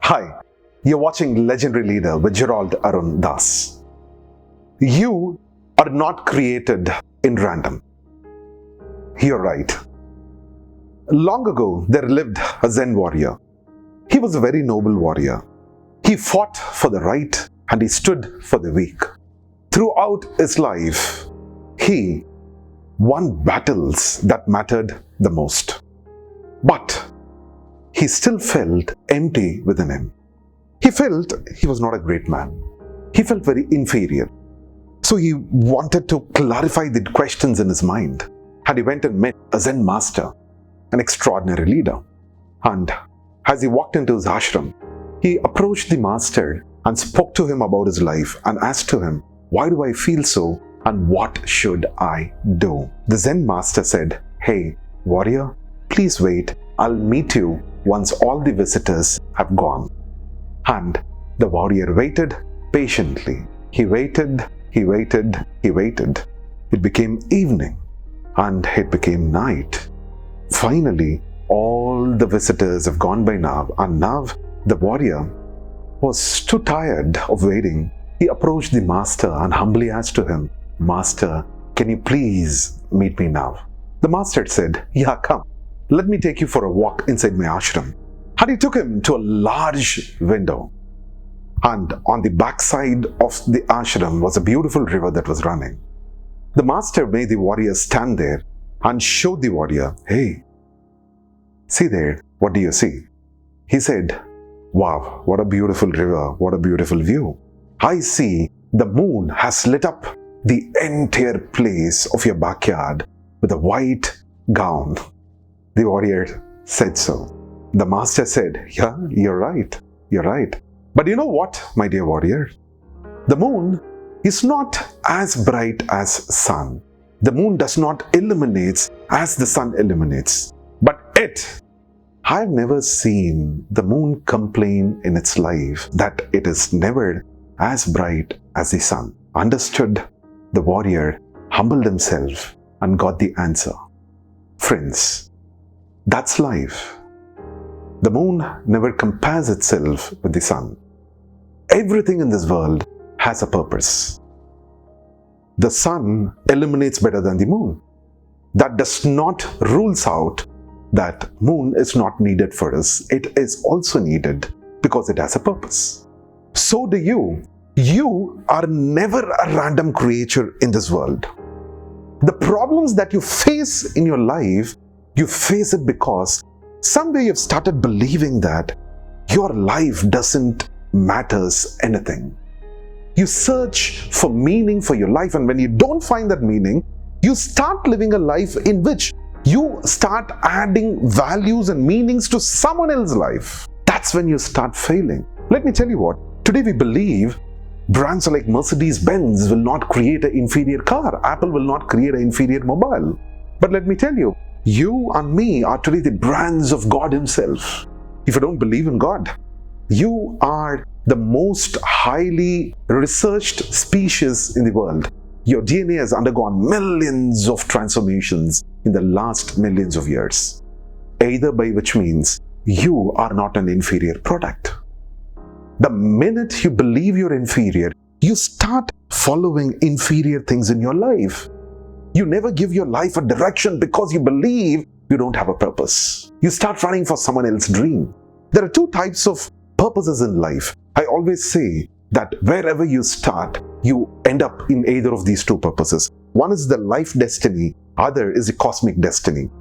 Hi, you're watching Legendary Leader with Gerald Arun Dass. You are not created in random. You're right. Long ago, there lived a Zen warrior. He was a very noble warrior. He fought for the right and he stood for the weak. Throughout his life, he won battles that mattered the most. But he still felt empty within him. He felt he was not a great man. He felt very inferior. So he wanted to clarify the questions in his mind. And he went and met a Zen master, an extraordinary leader. And as he walked into his ashram, he approached the master and spoke to him about his life and asked to him, "Why do I feel so and what should I do?" The Zen master said, "Hey, warrior, please wait. I'll meet you once all the visitors have gone." And the warrior waited patiently. He waited, he waited, he waited. It became evening and it became night. Finally, all the visitors have gone by now, and now the warrior was too tired of waiting. He approached the master and humbly asked to him, "Master, can you please meet me now?" The master said, "Yeah, come. Let me take you for a walk inside my ashram." And he took him to a large window. And on the backside of the ashram was a beautiful river that was running. The master made the warrior stand there and showed the warrior, "Hey, see there, what do you see?" He said, "Wow, what a beautiful river, what a beautiful view. I see the moon has lit up the entire place of your backyard with a white gown." The warrior said so. The master said, "Yeah, you're right, you're right. But you know what, my dear warrior? The moon is not as bright as sun. The moon does not illuminate as the sun illuminates. But yet, I've never seen the moon complain in its life that it is never as bright as the sun." Understood, the warrior humbled himself and got the answer. Friends, that's life. The moon never compares itself with the sun. Everything in this world has a purpose. The sun illuminates better than the moon. That does not rules out that moon is not needed for us. It is also needed because it has a purpose. So do you. You are never a random creature in this world. The problems that you face in your life, you face it because somewhere you've started believing that your life doesn't matters anything. You search for meaning for your life, and when you don't find that meaning, you start living a life in which you start adding values and meanings to someone else's life. That's when you start failing. Let me tell you what, today we believe brands like Mercedes-Benz will not create an inferior car. Apple will not create an inferior mobile. But let me tell you, you and me are today the brands of God Himself. If you don't believe in God, you are the most highly researched species in the world. Your DNA has undergone millions of transformations in the last millions of years. Either by which means you are not an inferior product. The minute you believe you're inferior, you start following inferior things in your life. You never give your life a direction because you believe you don't have a purpose. You start running for someone else's dream. There are two types of purposes in life. I always say that wherever you start, you end up in either of these two purposes. One is the life destiny, other is the cosmic destiny.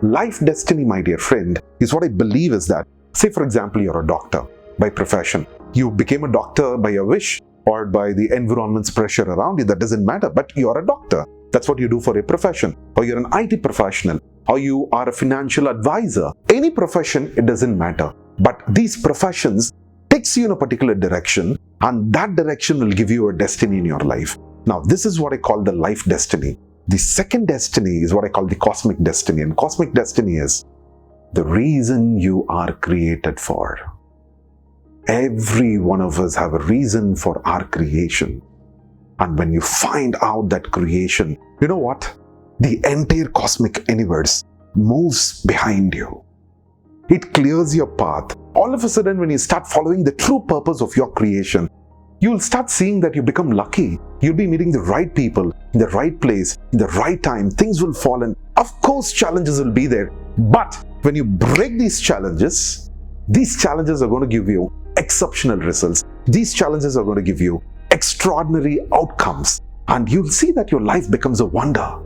Life destiny, my dear friend, is what I believe is that, say for example, you're a doctor by profession. You became a doctor by your wish or by the environment's pressure around you. That doesn't matter, but you're a doctor. That's what you do for a profession. Or you're an IT professional, or you are a financial advisor. Any profession, it doesn't matter. But these professions takes you in a particular direction, and that direction will give you a destiny in your life. Now, this is what I call the life destiny. The second destiny is what I call the cosmic destiny. And cosmic destiny is the reason you are created for. Every one of us have a reason for our creation. And when you find out that creation, you know what? The entire cosmic universe moves behind you. It clears your path All of a sudden, when you start following the true purpose of your creation, you will start seeing that you become lucky. You'll be meeting the right people, in the right place, in the right time. Things will fall in. Of course, challenges will be there. But when you break these challenges are going to give you exceptional results. These challenges are going to give you extraordinary outcomes. And you'll see that your life becomes a wonder.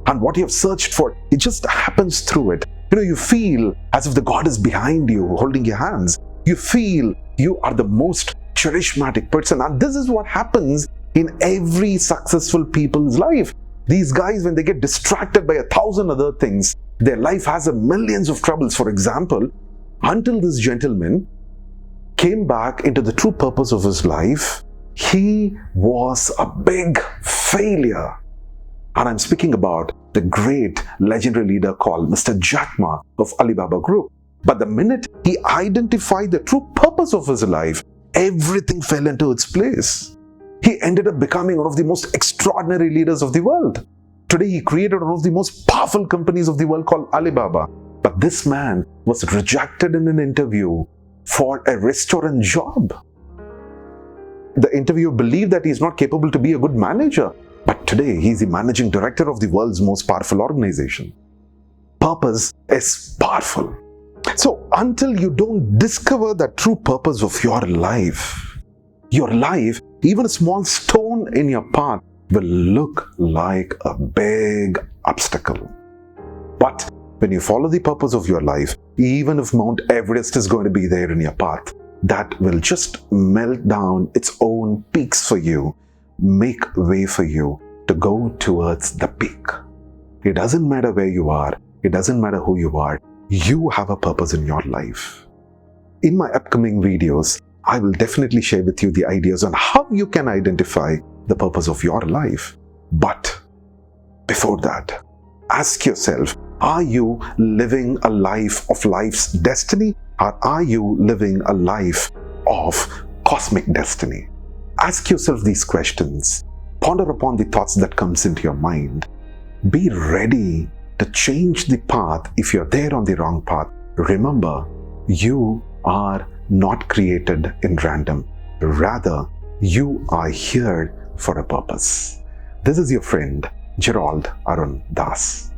And what you have searched for, it just happens through it. You feel as if the God is behind you, holding your hands. You feel you are the most charismatic person. And this is what happens in every successful people's life. These guys, when they get distracted by 1,000 other things, their life has millions of troubles. For example, until this gentleman came back into the true purpose of his life, he was a big failure. And I'm speaking about the great legendary leader called Mr.GAD of Alibaba Group. But the minute he identified the true purpose of his life, everything fell into its place. He ended up becoming one of the most extraordinary leaders of the world. Today, he created one of the most powerful companies of the world called Alibaba. But this man was rejected in an interview for a restaurant job. The interviewer believed that he is not capable to be a good manager. But today, he is the managing director of the world's most powerful organization. Purpose is powerful. So, until you don't discover the true purpose of your life, even a small stone in your path, will look like a big obstacle. But when you follow the purpose of your life, even if Mount Everest is going to be there in your path, that will just melt down its own peaks for you, make way for you to go towards the peak. It doesn't matter where you are. It doesn't matter who you are. You have a purpose in your life. In my upcoming videos, I will definitely share with you the ideas on how you can identify the purpose of your life. But before that, ask yourself, are you living a life of life's destiny, or are you living a life of cosmic destiny? Ask yourself these questions. Ponder upon the thoughts that comes into your mind. Be ready to change the path if you're there on the wrong path. Remember, you are not created in random. Rather, you are here for a purpose. This is your friend, Gerald Arun Dass.